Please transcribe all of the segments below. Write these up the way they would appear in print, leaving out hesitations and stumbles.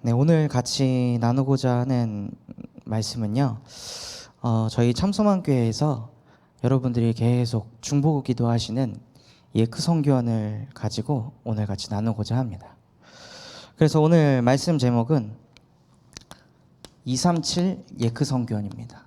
네, 오늘 같이 나누고자 하는 말씀은요. 저희 참소만교회에서 여러분들이 계속 중보고 기도하시는 예크 성교원을 가지고 오늘 같이 나누고자 합니다. 그래서 오늘 말씀 제목은 237 예크 성교원입니다.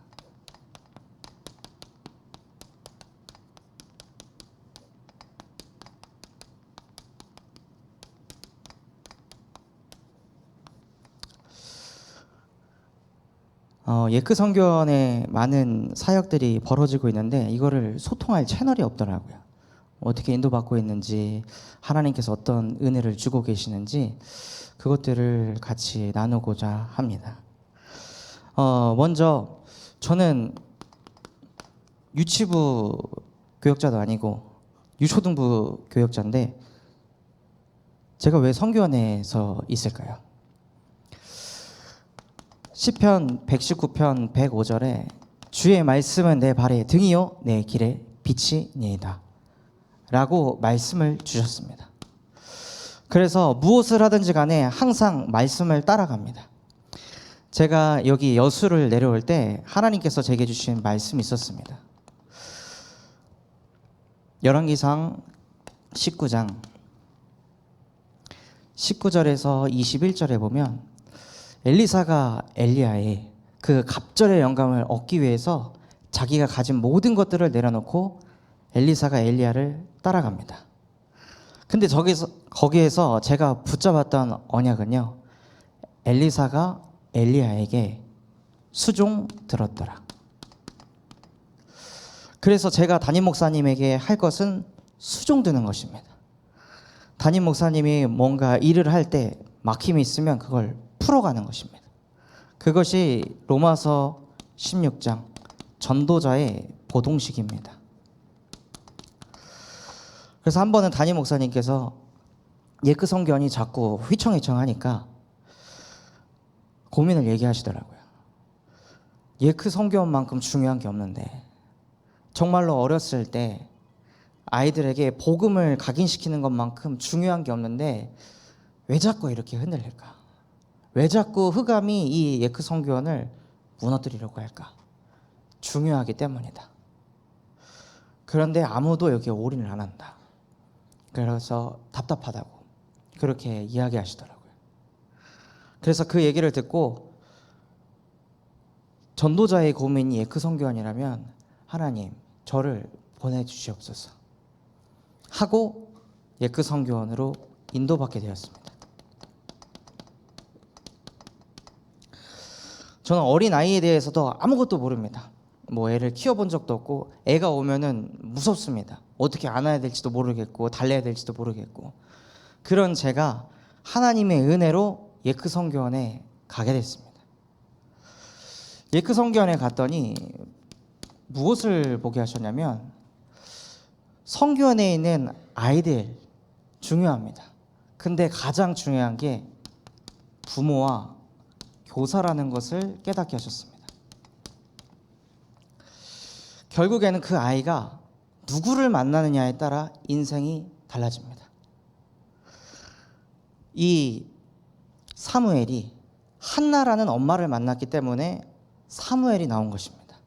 예크 성교원에 많은 사역들이 벌어지고 있는데 이거를 소통할 채널이 없더라고요. 어떻게 인도받고 있는지, 하나님께서 어떤 은혜를 주고 계시는지 그것들을 같이 나누고자 합니다. 먼저 저는 유치부 교역자도 아니고 유초등부 교역자인데 제가 왜 성교원에서 있을까요? 시편 119편 105절에 주의 말씀은 내 발의 등이요 내 길의 빛이니이다 라고 말씀을 주셨습니다. 그래서 무엇을 하든지 간에 항상 말씀을 따라갑니다. 제가 여기 여수를 내려올 때 하나님께서 제게 주신 말씀이 있었습니다. 열왕기상 19장 19절에서 21절에 보면 엘리사가 엘리야의 그 갑절의 영감을 얻기 위해서 자기가 가진 모든 것들을 내려놓고 엘리사가 엘리야를 따라갑니다. 근데 거기에서 제가 붙잡았던 언약은요, 엘리사가 엘리야에게 수종 들었더라. 그래서 제가 담임 목사님에게 할 것은 수종 드는 것입니다. 담임 목사님이 뭔가 일을 할 때 막힘이 있으면 그걸 풀어가는 것입니다. 그것이 로마서 16장 전도자의 보동식입니다. 그래서 한 번은 담임 목사님께서 예크 성교원이 자꾸 휘청휘청하니까 고민을 얘기하시더라고요. 예크 성교원만큼 중요한 게 없는데, 정말로 어렸을 때 아이들에게 복음을 각인시키는 것만큼 중요한 게 없는데 왜 자꾸 이렇게 흔들릴까? 왜 자꾸 흑암이 이 예크 성교원을 무너뜨리려고 할까? 중요하기 때문이다. 그런데 아무도 여기에 올인을 안 한다. 그래서 답답하다고 그렇게 이야기하시더라고요. 그래서 그 얘기를 듣고 전도자의 고민이 예크 성교원이라면 하나님 저를 보내주시옵소서 하고 예크 성교원으로 인도받게 되었습니다. 저는 어린 아이에 대해서도 아무것도 모릅니다. 뭐 애를 키워본 적도 없고, 애가 오면은 무섭습니다. 어떻게 안아야 될지도 모르겠고 달래야 될지도 모르겠고, 그런 제가 하나님의 은혜로 예크 성교원에 가게 됐습니다. 예크 성교원에 갔더니 무엇을 보게 하셨냐면, 성교원에 있는 아이들 중요합니다. 근데 가장 중요한 게 부모와 교사라는 것을 깨닫게 하셨습니다. 결국에는 그 아이가 누구를 만나느냐에 따라 인생이 달라집니다. 이 사무엘이 한나라는 엄마를 만났기 때문에 사무엘이 나온 것입니다.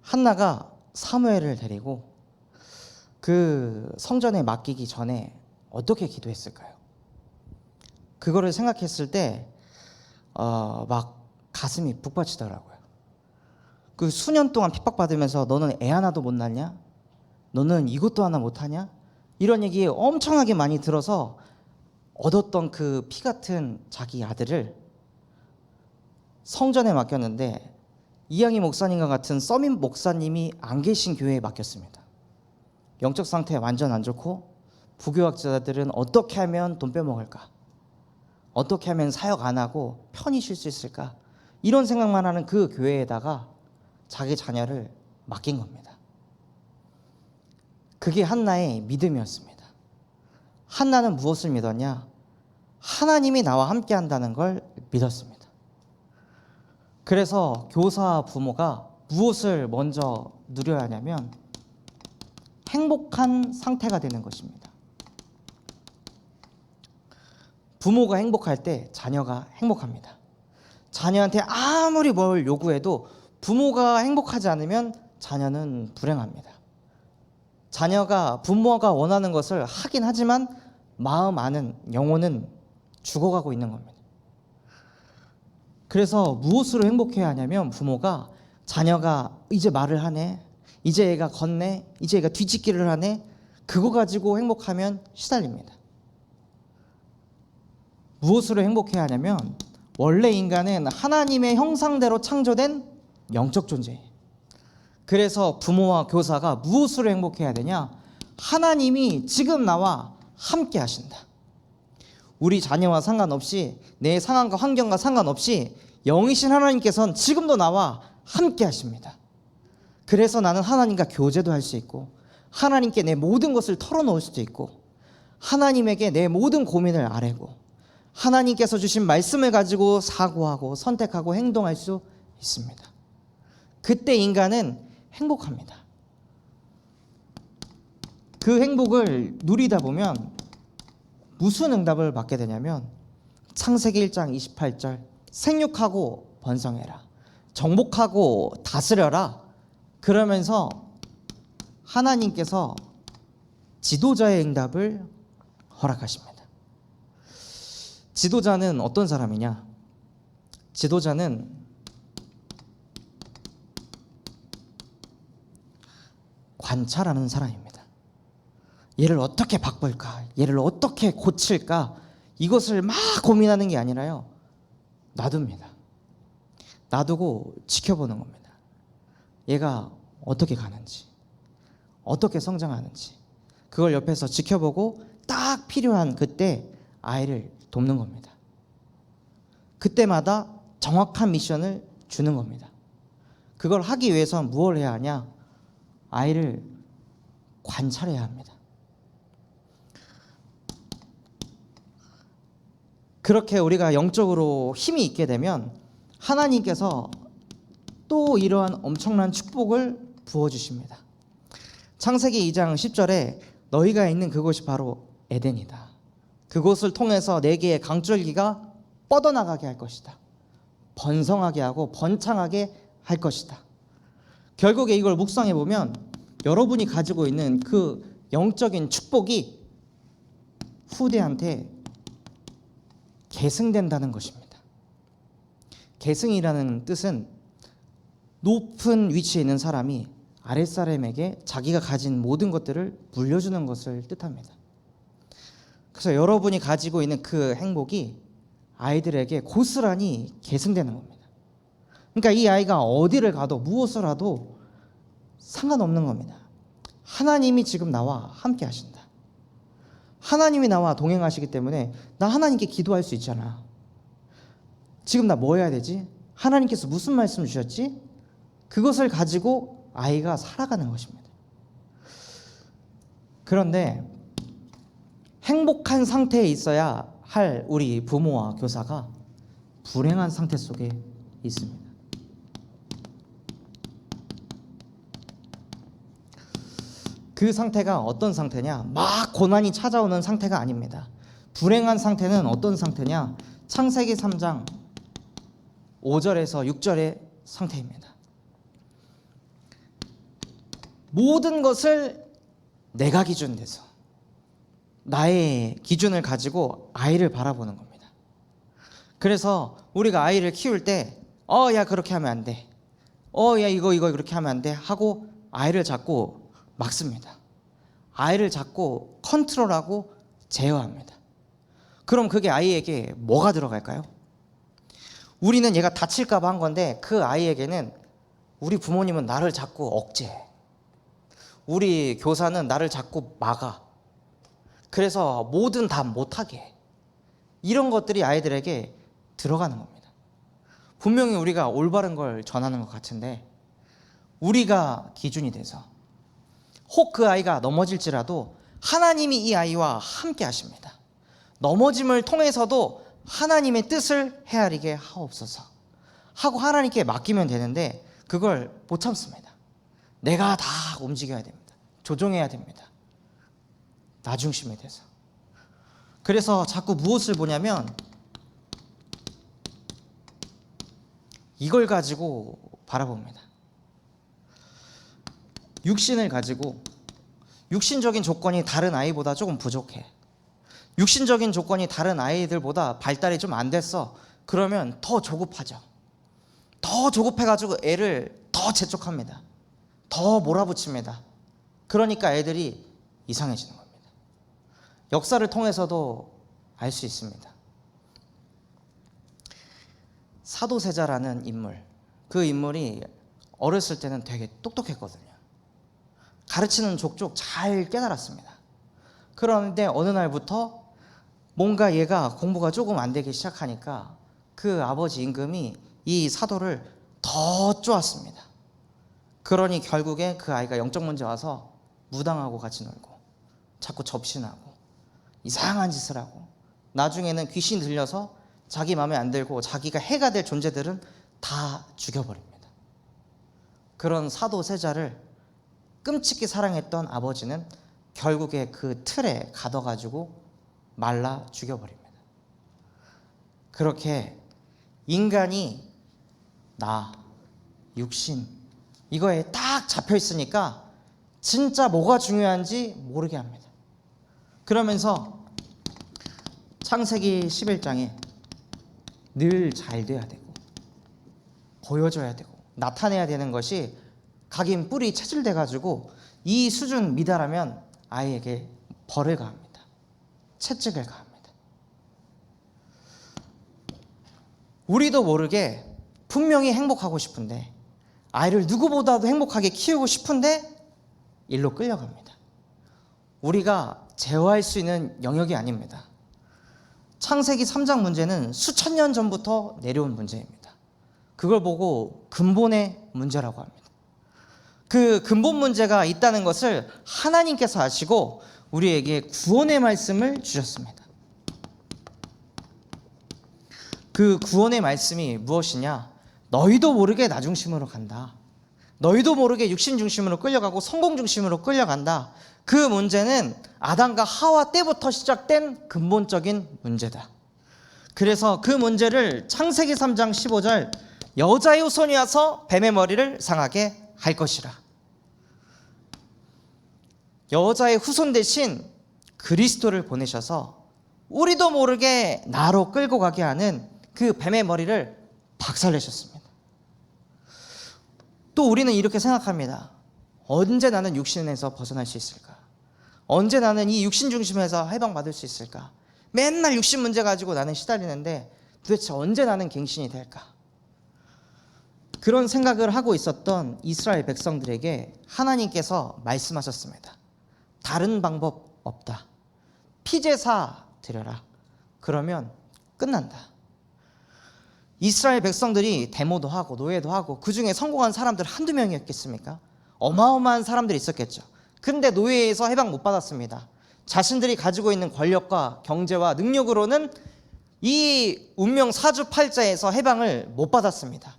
한나가 사무엘을 데리고 그 성전에 맡기기 전에 어떻게 기도했을까요? 그거를 생각했을 때 막 가슴이 북받치더라고요. 그 수년 동안 핍박받으면서 너는 애 하나도 못 낳냐? 너는 이것도 하나 못하냐? 이런 얘기 엄청나게 많이 들어서 얻었던 그 피 같은 자기 아들을 성전에 맡겼는데 이양희 목사님과 같은 서민 목사님이 안 계신 교회에 맡겼습니다. 영적 상태 완전 안 좋고 부교학자들은 어떻게 하면 돈 빼먹을까? 어떻게 하면 사역 안 하고 편히 쉴 수 있을까? 이런 생각만 하는 그 교회에다가 자기 자녀를 맡긴 겁니다. 그게 한나의 믿음이었습니다. 한나는 무엇을 믿었냐? 하나님이 나와 함께 한다는 걸 믿었습니다. 그래서 교사와 부모가 무엇을 먼저 누려야 하냐면 행복한 상태가 되는 것입니다. 부모가 행복할 때 자녀가 행복합니다. 자녀한테 아무리 뭘 요구해도 부모가 행복하지 않으면 자녀는 불행합니다. 자녀가 부모가 원하는 것을 하긴 하지만 마음 안은, 영혼은 죽어가고 있는 겁니다. 그래서 무엇으로 행복해야 하냐면, 부모가 자녀가 이제 말을 하네, 이제 애가 걷네, 이제 애가 뒤집기를 하네, 그거 가지고 행복하면 시달립니다. 무엇으로 행복해야 하냐면, 원래 인간은 하나님의 형상대로 창조된 영적 존재예요. 그래서 부모와 교사가 무엇으로 행복해야 되냐? 하나님이 지금 나와 함께 하신다. 우리 자녀와 상관없이, 내 상황과 환경과 상관없이 영이신 하나님께서는 지금도 나와 함께 하십니다. 그래서 나는 하나님과 교제도 할 수 있고, 하나님께 내 모든 것을 털어놓을 수도 있고, 하나님에게 내 모든 고민을 아뢰고, 하나님께서 주신 말씀을 가지고 사고하고 선택하고 행동할 수 있습니다. 그때 인간은 행복합니다. 그 행복을 누리다 보면 무슨 응답을 받게 되냐면, 창세기 1장 28절, 생육하고 번성해라, 정복하고 다스려라, 그러면서 하나님께서 지도자의 응답을 허락하십니다. 지도자는 어떤 사람이냐? 지도자는 관찰하는 사람입니다. 얘를 어떻게 바꿀까? 얘를 어떻게 고칠까? 이것을 막 고민하는 게 아니라요, 놔둡니다. 놔두고 지켜보는 겁니다. 얘가 어떻게 가는지, 어떻게 성장하는지, 그걸 옆에서 지켜보고 딱 필요한 그때 아이를 돕는 겁니다. 그때마다 정확한 미션을 주는 겁니다. 그걸 하기 위해서는 무엇을 해야 하냐? 아이를 관찰해야 합니다. 그렇게 우리가 영적으로 힘이 있게 되면 하나님께서 또 이러한 엄청난 축복을 부어주십니다. 창세기 2장 10절에 너희가 있는 그곳이 바로 에덴이다. 그곳을 통해서 네 개의 강줄기가 뻗어나가게 할 것이다. 번성하게 하고 번창하게 할 것이다. 결국에 이걸 묵상해 보면 여러분이 가지고 있는 그 영적인 축복이 후대한테 계승된다는 것입니다. 계승이라는 뜻은 높은 위치에 있는 사람이 아랫사람에게 자기가 가진 모든 것들을 물려주는 것을 뜻합니다. 그래서 여러분이 가지고 있는 그 행복이 아이들에게 고스란히 계승되는 겁니다. 그러니까 이 아이가 어디를 가도 무엇을 하도 상관없는 겁니다. 하나님이 지금 나와 함께 하신다. 하나님이 나와 동행하시기 때문에 나 하나님께 기도할 수 있잖아. 지금 나 뭐 해야 되지? 하나님께서 무슨 말씀 주셨지? 그것을 가지고 아이가 살아가는 것입니다. 그런데 행복한 상태에 있어야 할 우리 부모와 교사가 불행한 상태 속에 있습니다. 그 상태가 어떤 상태냐? 막 고난이 찾아오는 상태가 아닙니다. 불행한 상태는 어떤 상태냐? 창세기 3장 5절에서 6절의 상태입니다. 모든 것을 내가 기준 돼서 나의 기준을 가지고 아이를 바라보는 겁니다. 그래서 우리가 아이를 키울 때 야 그렇게 하면 안 돼, 야 이거 그렇게 하면 안 돼 하고 아이를 자꾸 막습니다. 아이를 자꾸 컨트롤하고 제어합니다. 그럼 그게 아이에게 뭐가 들어갈까요? 우리는 얘가 다칠까 봐 한 건데 그 아이에게는 우리 부모님은 나를 자꾸 억제해, 우리 교사는 나를 자꾸 막아, 그래서 뭐든 다 못하게 해. 이런 것들이 아이들에게 들어가는 겁니다. 분명히 우리가 올바른 걸 전하는 것 같은데 우리가 기준이 돼서 혹 그 아이가 넘어질지라도 하나님이 이 아이와 함께 하십니다. 넘어짐을 통해서도 하나님의 뜻을 헤아리게 하옵소서 하고 하나님께 맡기면 되는데 그걸 못 참습니다. 내가 다 움직여야 됩니다. 조종해야 됩니다. 나 중심이 돼서. 그래서 자꾸 무엇을 보냐면 이걸 가지고 바라봅니다. 육신을 가지고 육신적인 조건이 다른 아이보다 조금 부족해. 육신적인 조건이 다른 아이들보다 발달이 좀 안 됐어. 그러면 더 조급하죠. 더 조급해가지고 애를 더 재촉합니다. 더 몰아붙입니다. 그러니까 애들이 이상해지는 겁니다. 역사를 통해서도 알 수 있습니다. 사도세자라는 인물, 그 인물이 어렸을 때는 되게 똑똑했거든요. 가르치는 족족 잘 깨달았습니다. 그런데 어느 날부터 뭔가 얘가 공부가 조금 안 되기 시작하니까 그 아버지 임금이 이 사도를 더 쪼았습니다. 그러니 결국에 그 아이가 영적 문제 와서 무당하고 같이 놀고 자꾸 접신하고 이상한 짓을 하고 나중에는 귀신 들려서 자기 마음에 안 들고 자기가 해가 될 존재들은 다 죽여버립니다. 그런 사도세자를 끔찍히 사랑했던 아버지는 결국에 그 틀에 가둬가지고 말라 죽여버립니다. 그렇게 인간이 나, 육신 이거에 딱 잡혀 있으니까 진짜 뭐가 중요한지 모르게 합니다. 그러면서 창세기 11장에 늘 잘 돼야 되고 보여줘야 되고 나타내야 되는 것이 각인 뿔이 체질돼 가지고 이 수준 미달하면 아이에게 벌을 가합니다. 채찍을 가합니다. 우리도 모르게 분명히 행복하고 싶은데 아이를 누구보다도 행복하게 키우고 싶은데 일로 끌려갑니다. 우리가 제어할 수 있는 영역이 아닙니다. 창세기 3장 문제는 수천 년 전부터 내려온 문제입니다. 그걸 보고 근본의 문제라고 합니다. 그 근본 문제가 있다는 것을 하나님께서 아시고 우리에게 구원의 말씀을 주셨습니다. 그 구원의 말씀이 무엇이냐? 너희도 모르게 나 중심으로 간다. 너희도 모르게 육신 중심으로 끌려가고 성공 중심으로 끌려간다. 그 문제는 아담과 하와 때부터 시작된 근본적인 문제다. 그래서 그 문제를 창세기 3장 15절 여자의 후손이 와서 뱀의 머리를 상하게 할 것이라. 여자의 후손 대신 그리스도를 보내셔서 우리도 모르게 나로 끌고 가게 하는 그 뱀의 머리를 박살내셨습니다. 또 우리는 이렇게 생각합니다. 언제 나는 육신에서 벗어날 수 있을까? 언제 나는 이 육신 중심에서 해방받을 수 있을까? 맨날 육신 문제 가지고 나는 시달리는데 도대체 언제 나는 갱신이 될까? 그런 생각을 하고 있었던 이스라엘 백성들에게 하나님께서 말씀하셨습니다. 다른 방법 없다. 피제사 드려라. 그러면 끝난다. 이스라엘 백성들이 데모도 하고 노예도 하고 그 중에 성공한 사람들 한두 명이었겠습니까? 어마어마한 사람들이 있었겠죠. 근데 노예에서 해방 못 받았습니다. 자신들이 가지고 있는 권력과 경제와 능력으로는 이 운명 사주팔자에서 해방을 못 받았습니다.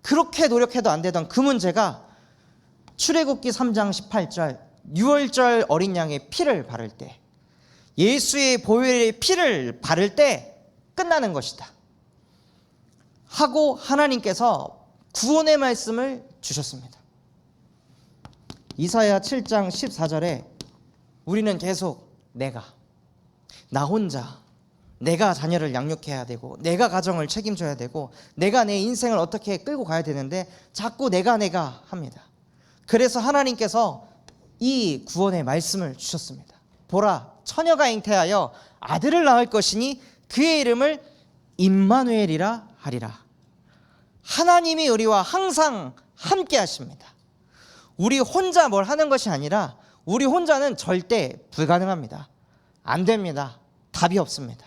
그렇게 노력해도 안 되던 그 문제가 출애굽기 3장 18절 유월절 어린 양의 피를 바를 때 예수의 보혈의 피를 바를 때 끝나는 것이다 하고 하나님께서 구원의 말씀을 주셨습니다. 이사야 7장 14절에 우리는 계속 나 혼자 내가 자녀를 양육해야 되고 내가 가정을 책임져야 되고 내가 내 인생을 어떻게 끌고 가야 되는데 자꾸 내가 합니다. 그래서 하나님께서 이 구원의 말씀을 주셨습니다. 보라, 처녀가 잉태하여 아들을 낳을 것이니 그의 이름을 임마누엘이라 하리라. 하나님이 우리와 항상 함께 하십니다. 우리 혼자 뭘 하는 것이 아니라 우리 혼자는 절대 불가능합니다. 안 됩니다. 답이 없습니다.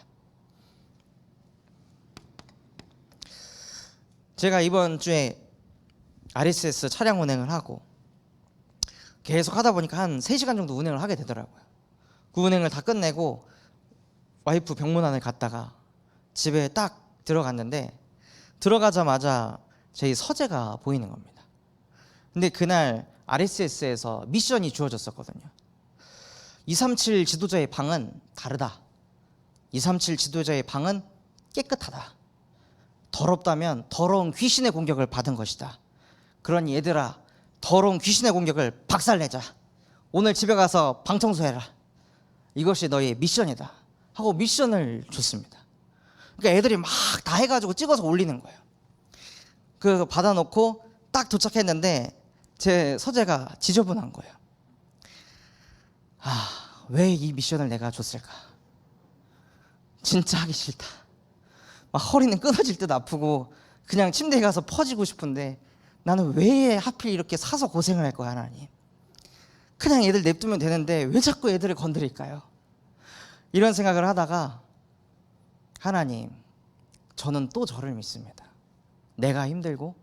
제가 이번 주에 RSS 차량 운행을 하고 계속 하다 보니까 한 3시간 정도 운행을 하게 되더라고요. 그 운행을 다 끝내고 와이프 병문안을 갔다가 집에 딱 들어갔는데 들어가자마자 제 서재가 보이는 겁니다. 근데 그날 RSS에서 미션이 주어졌었거든요. 237 지도자의 방은 다르다. 237 지도자의 방은 깨끗하다. 더럽다면 더러운 귀신의 공격을 받은 것이다. 그러니 얘들아, 더러운 귀신의 공격을 박살내자. 오늘 집에 가서 방 청소해라. 이것이 너의 미션이다 하고 미션을 줬습니다. 그러니까 애들이 막 다 해가지고 찍어서 올리는 거예요. 그 받아놓고 딱 도착했는데 제 서재가 지저분한 거예요. 왜 이 미션을 내가 줬을까? 진짜 하기 싫다. 막 허리는 끊어질 듯 아프고 그냥 침대에 가서 퍼지고 싶은데 나는 왜 하필 이렇게 사서 고생을 할 거야, 하나님? 그냥 애들 냅두면 되는데 왜 자꾸 애들을 건드릴까요? 이런 생각을 하다가 하나님, 저는 또 저를 믿습니다. 내가 힘들고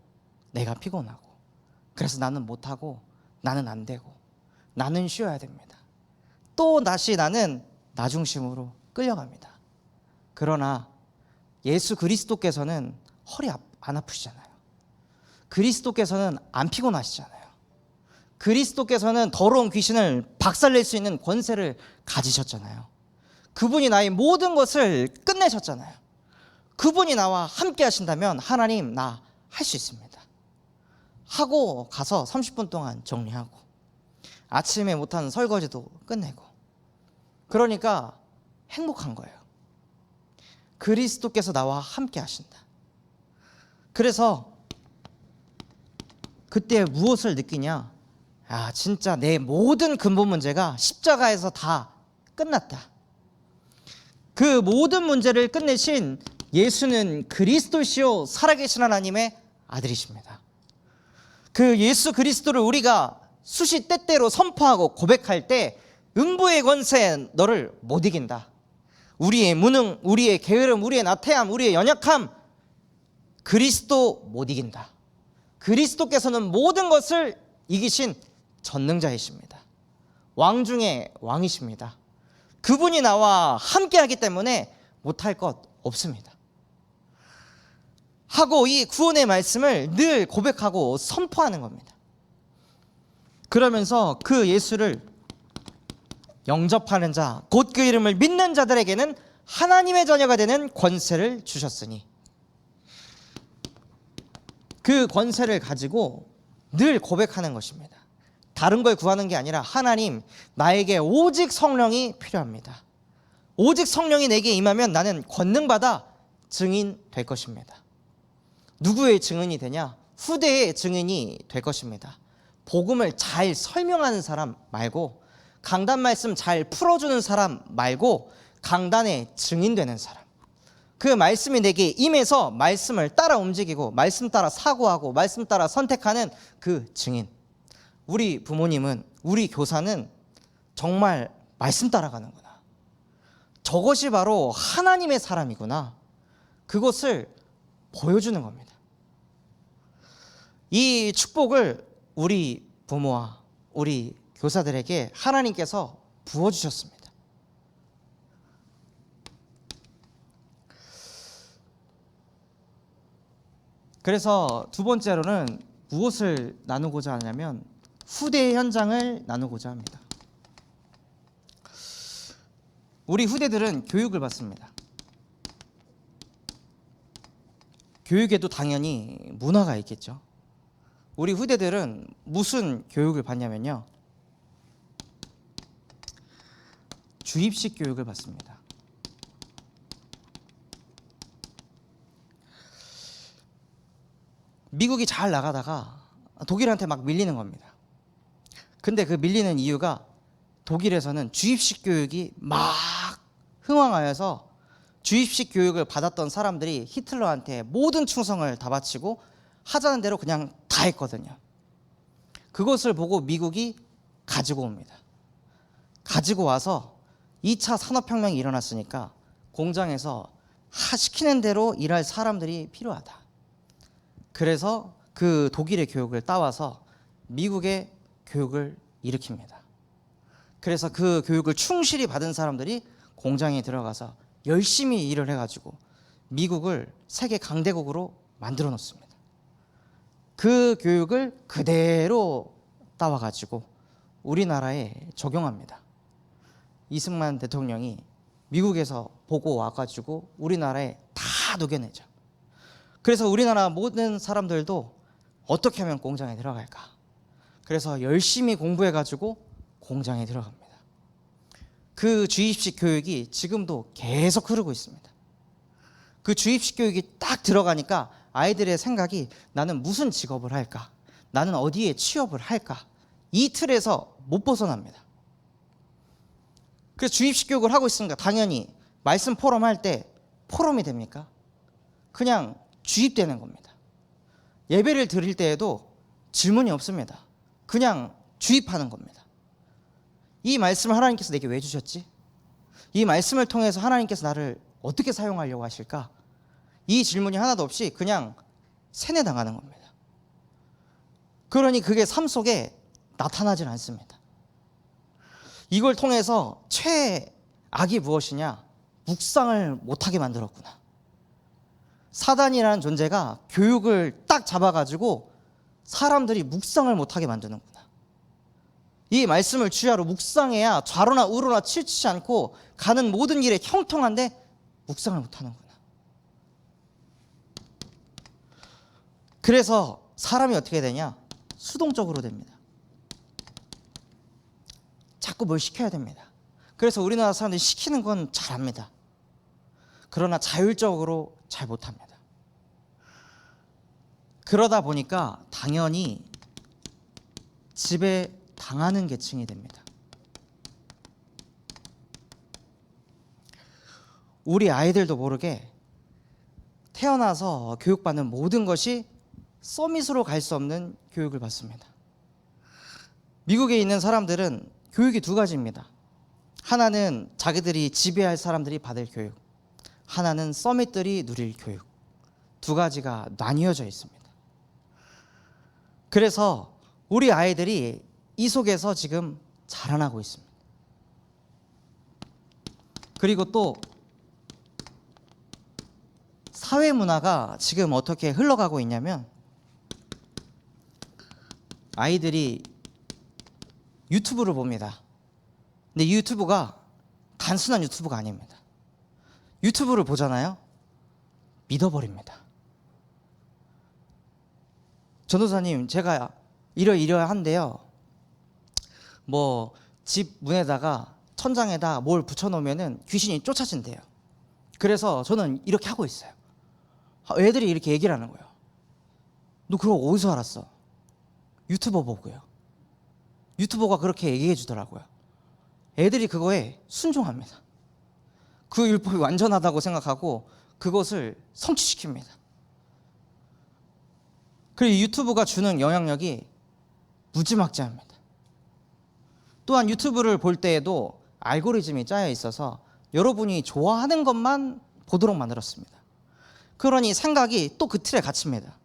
내가 피곤하고 그래서 나는 못하고 나는 안 되고 나는 쉬어야 됩니다. 또 다시 나는 나 중심으로 끌려갑니다. 그러나 예수 그리스도께서는 허리 안 아프시잖아요. 그리스도께서는 안 피곤하시잖아요. 그리스도께서는 더러운 귀신을 박살낼 수 있는 권세를 가지셨잖아요. 그분이 나의 모든 것을 끝내셨잖아요. 그분이 나와 함께 하신다면 하나님, 나 할 수 있습니다 하고 가서 30분 동안 정리하고 아침에 못한 설거지도 끝내고, 그러니까 행복한 거예요. 그리스도께서 나와 함께 하신다. 그래서 그때 무엇을 느끼냐? 진짜 내 모든 근본 문제가 십자가에서 다 끝났다. 그 모든 문제를 끝내신 예수는 그리스도시요 살아계신 하나님의 아들이십니다. 그 예수 그리스도를 우리가 수시 때때로 선포하고 고백할 때 음부의 권세 너를 못 이긴다. 우리의 무능, 우리의 게으름, 우리의 나태함, 우리의 연약함, 그리스도 못 이긴다. 그리스도께서는 모든 것을 이기신 전능자이십니다. 왕 중에 왕이십니다. 그분이 나와 함께하기 때문에 못할 것 없습니다 하고 이 구원의 말씀을 늘 고백하고 선포하는 겁니다. 그러면서 그 예수를 영접하는 자, 곧 그 이름을 믿는 자들에게는 하나님의 자녀가 되는 권세를 주셨으니, 그 권세를 가지고 늘 고백하는 것입니다. 다른 걸 구하는 게 아니라 하나님, 나에게 오직 성령이 필요합니다. 오직 성령이 내게 임하면 나는 권능받아 증인 될 것입니다. 누구의 증인이 되냐? 후대의 증인이 될 것입니다. 복음을 잘 설명하는 사람 말고, 강단 말씀 잘 풀어주는 사람 말고, 강단의 증인되는 사람. 그 말씀이 내게 임해서 말씀을 따라 움직이고 말씀 따라 사고하고 말씀 따라 선택하는 그 증인. 우리 부모님은, 우리 교사는 정말 말씀 따라가는구나. 저것이 바로 하나님의 사람이구나. 그것을 보여주는 겁니다. 이 축복을 우리 부모와 우리 교사들에게 하나님께서 부어주셨습니다. 그래서 두 번째로는 무엇을 나누고자 하냐면 후대의 현장을 나누고자 합니다. 우리 후대들은 교육을 받습니다. 교육에도 당연히 문화가 있겠죠. 우리 후대들은 무슨 교육을 받냐면요, 주입식 교육을 받습니다. 미국이 잘 나가다가 독일한테 막 밀리는 겁니다. 근데 그 밀리는 이유가 독일에서는 주입식 교육이 막 흥왕하여서 주입식 교육을 받았던 사람들이 히틀러한테 모든 충성을 다 바치고 하자는 대로 그냥 다 했거든요. 그것을 보고 미국이 가지고 옵니다. 가지고 와서 2차 산업혁명이 일어났으니까 공장에서 시키는 대로 일할 사람들이 필요하다. 그래서 그 독일의 교육을 따와서 미국의 교육을 일으킵니다. 그래서 그 교육을 충실히 받은 사람들이 공장에 들어가서 열심히 일을 해가지고 미국을 세계 강대국으로 만들어 놓습니다. 그 교육을 그대로 따와가지고 우리나라에 적용합니다. 이승만 대통령이 미국에서 보고 와가지고 우리나라에 다 녹여내죠. 그래서 우리나라 모든 사람들도 어떻게 하면 공장에 들어갈까? 그래서 열심히 공부해가지고 공장에 들어갑니다. 그 주입식 교육이 지금도 계속 흐르고 있습니다. 그 주입식 교육이 딱 들어가니까 아이들의 생각이 나는 무슨 직업을 할까? 나는 어디에 취업을 할까? 이 틀에서 못 벗어납니다. 그래서 주입식 교육을 하고 있으니까 당연히 말씀 포럼 할 때 포럼이 됩니까? 그냥 주입되는 겁니다. 예배를 드릴 때에도 질문이 없습니다. 그냥 주입하는 겁니다. 이 말씀을 하나님께서 내게 왜 주셨지? 이 말씀을 통해서 하나님께서 나를 어떻게 사용하려고 하실까? 이 질문이 하나도 없이 그냥 세뇌당하는 겁니다. 그러니 그게 삶 속에 나타나질 않습니다. 이걸 통해서 최악이 무엇이냐? 묵상을 못하게 만들었구나. 사단이라는 존재가 교육을 딱 잡아가지고 사람들이 묵상을 못하게 만드는구나. 이 말씀을 주야로 묵상해야 좌로나 우로나 치우치지 않고 가는 모든 길에 형통한데 묵상을 못하는구나. 그래서 사람이 어떻게 되냐? 수동적으로 됩니다. 자꾸 뭘 시켜야 됩니다. 그래서 우리나라 사람들이 시키는 건 잘합니다. 그러나 자율적으로 잘 못합니다. 그러다 보니까 당연히 지배 당하는 계층이 됩니다. 우리 아이들도 모르게 태어나서 교육받는 모든 것이 서밋으로 갈 수 없는 교육을 받습니다. 미국에 있는 사람들은 교육이 두 가지입니다. 하나는 자기들이 지배할 사람들이 받을 교육, 하나는 서밋들이 누릴 교육. 두 가지가 나뉘어져 있습니다. 그래서 우리 아이들이 이 속에서 지금 자라나고 있습니다. 그리고 또 사회 문화가 지금 어떻게 흘러가고 있냐면 아이들이 유튜브를 봅니다. 근데 이 유튜브가 단순한 유튜브가 아닙니다. 유튜브를 보잖아요. 믿어버립니다. 전도사님, 제가 이러이러한데요. 뭐 집 문에다가 천장에다 뭘 붙여놓으면은 귀신이 쫓아진대요. 그래서 저는 이렇게 하고 있어요. 애들이 이렇게 얘기를 하는 거예요. 너 그거 어디서 알았어? 유튜버 보고요. 유튜버가 그렇게 얘기해 주더라고요. 애들이 그거에 순종합니다. 그 율법이 완전하다고 생각하고 그것을 성취시킵니다. 그리고 유튜브가 주는 영향력이 무지막지합니다. 또한 유튜브를 볼 때에도 알고리즘이 짜여 있어서 여러분이 좋아하는 것만 보도록 만들었습니다. 그러니 생각이 또 그 틀에 갇힙니다.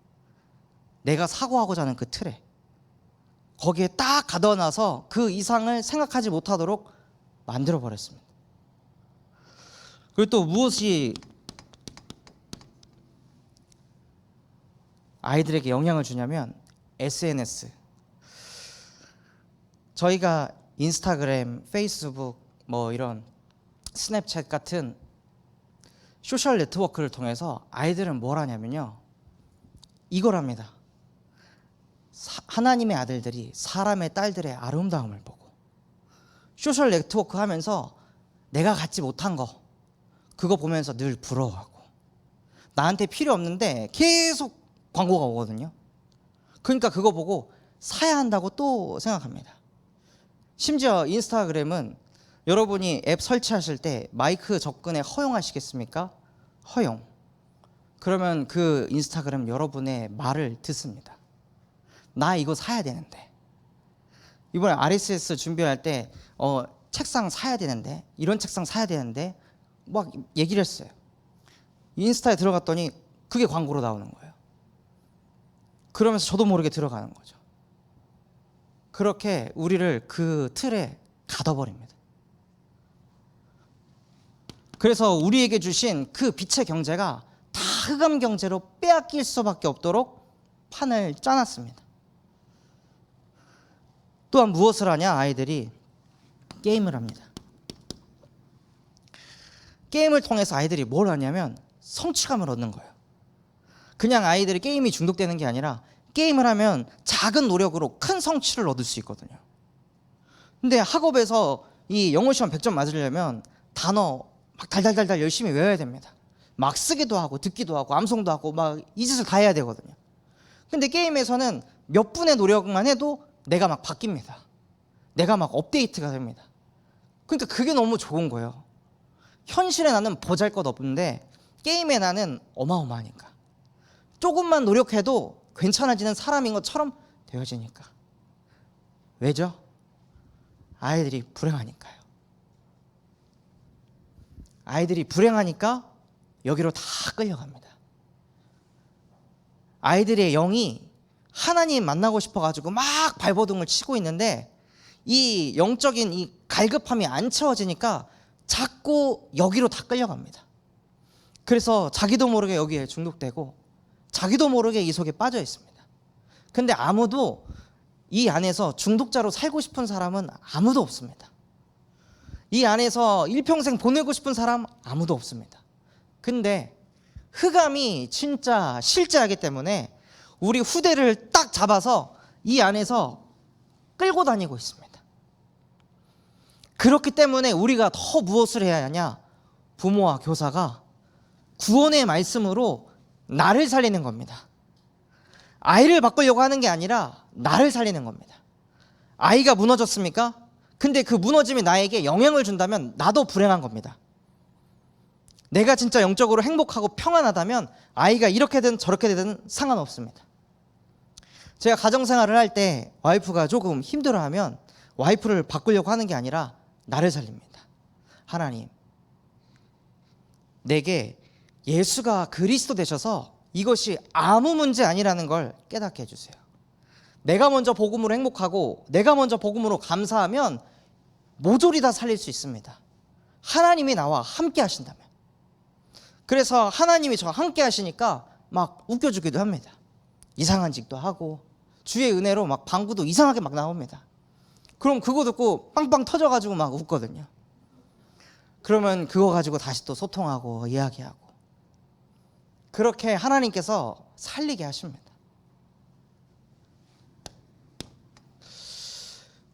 내가 사고하고자 하는 그 틀에. 거기에 딱 가둬놔서 그 이상을 생각하지 못하도록 만들어버렸습니다. 그리고 또 무엇이 아이들에게 영향을 주냐면 SNS. 저희가 인스타그램, 페이스북, 뭐 이런 스냅챗 같은 소셜 네트워크를 통해서 아이들은 뭘 하냐면요. 이걸 합니다. 하나님의 아들들이 사람의 딸들의 아름다움을 보고 소셜 네트워크 하면서 내가 갖지 못한 거 그거 보면서 늘 부러워하고 나한테 필요 없는데 계속 광고가 오거든요. 그러니까 그거 보고 사야 한다고 또 생각합니다. 심지어 인스타그램은 여러분이 앱 설치하실 때 마이크 접근에 허용하시겠습니까? 허용. 그러면 그 인스타그램 여러분의 말을 듣습니다. 나 이거 사야 되는데, 이번에 RSS 준비할 때 책상 사야 되는데, 이런 책상 사야 되는데 막 얘기를 했어요. 인스타에 들어갔더니 그게 광고로 나오는 거예요. 그러면서 저도 모르게 들어가는 거죠. 그렇게 우리를 그 틀에 가둬버립니다. 그래서 우리에게 주신 그 빛의 경제가 다 흑암 경제로 빼앗길 수밖에 없도록 판을 짜놨습니다. 또한 무엇을 하냐? 아이들이 게임을 합니다. 게임을 통해서 아이들이 뭘 하냐면 성취감을 얻는 거예요. 그냥 아이들이 게임이 중독되는 게 아니라 게임을 하면 작은 노력으로 큰 성취를 얻을 수 있거든요. 근데 학업에서 이 영어 시험 100점 맞으려면 단어 막 달달달달 열심히 외워야 됩니다. 막 쓰기도 하고 듣기도 하고 암송도 하고 막 이 짓을 다 해야 되거든요. 근데 게임에서는 몇 분의 노력만 해도 내가 막 바뀝니다. 내가 막 업데이트가 됩니다. 그러니까 그게 너무 좋은 거예요. 현실에 나는 보잘것없는데 게임에 나는 어마어마하니까. 조금만 노력해도 괜찮아지는 사람인 것처럼 되어지니까. 왜죠? 아이들이 불행하니까요. 아이들이 불행하니까 여기로 다 끌려갑니다. 아이들의 영이 하나님 만나고 싶어가지고 막 발버둥을 치고 있는데 이 영적인 이 갈급함이 안 채워지니까 자꾸 여기로 다 끌려갑니다. 그래서 자기도 모르게 여기에 중독되고 자기도 모르게 이 속에 빠져 있습니다. 근데 아무도 이 안에서 중독자로 살고 싶은 사람은 아무도 없습니다. 이 안에서 일평생 보내고 싶은 사람 아무도 없습니다. 근데 흑암이 진짜 실제하기 때문에 우리 후대를 딱 잡아서 이 안에서 끌고 다니고 있습니다. 그렇기 때문에 우리가 더 무엇을 해야 하냐? 부모와 교사가 구원의 말씀으로 나를 살리는 겁니다. 아이를 바꾸려고 하는 게 아니라 나를 살리는 겁니다. 아이가 무너졌습니까? 근데 그 무너짐이 나에게 영향을 준다면 나도 불행한 겁니다. 내가 진짜 영적으로 행복하고 평안하다면 아이가 이렇게 되든 저렇게 되든 상관없습니다. 제가 가정생활을 할 때 와이프가 조금 힘들어하면 와이프를 바꾸려고 하는 게 아니라 나를 살립니다. 하나님, 내게 예수가 그리스도 되셔서 이것이 아무 문제 아니라는 걸 깨닫게 해주세요. 내가 먼저 복음으로 행복하고 내가 먼저 복음으로 감사하면 모조리 다 살릴 수 있습니다. 하나님이 나와 함께 하신다면. 그래서 하나님이 저와 함께 하시니까 막 웃겨주기도 합니다. 이상한 짓도 하고 주의 은혜로 막 방구도 이상하게 막 나옵니다. 그럼 그거 듣고 빵빵 터져가지고 막 웃거든요. 그러면 그거 가지고 다시 또 소통하고 이야기하고 그렇게 하나님께서 살리게 하십니다.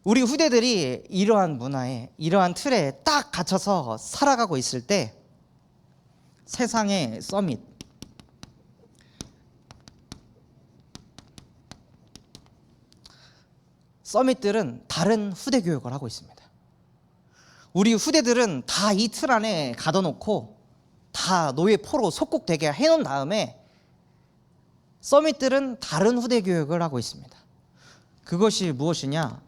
우리 후대들이 이러한 문화에 이러한 틀에 딱 갇혀서 살아가고 있을 때 세상의 서밋들은 다른 후대 교육을 하고 있습니다. 우리 후대들은 다 이 틀 안에 가둬놓고 다 노예 포로 속국되게 해놓은 다음에 서밋들은 다른 후대 교육을 하고 있습니다. 그것이 무엇이냐?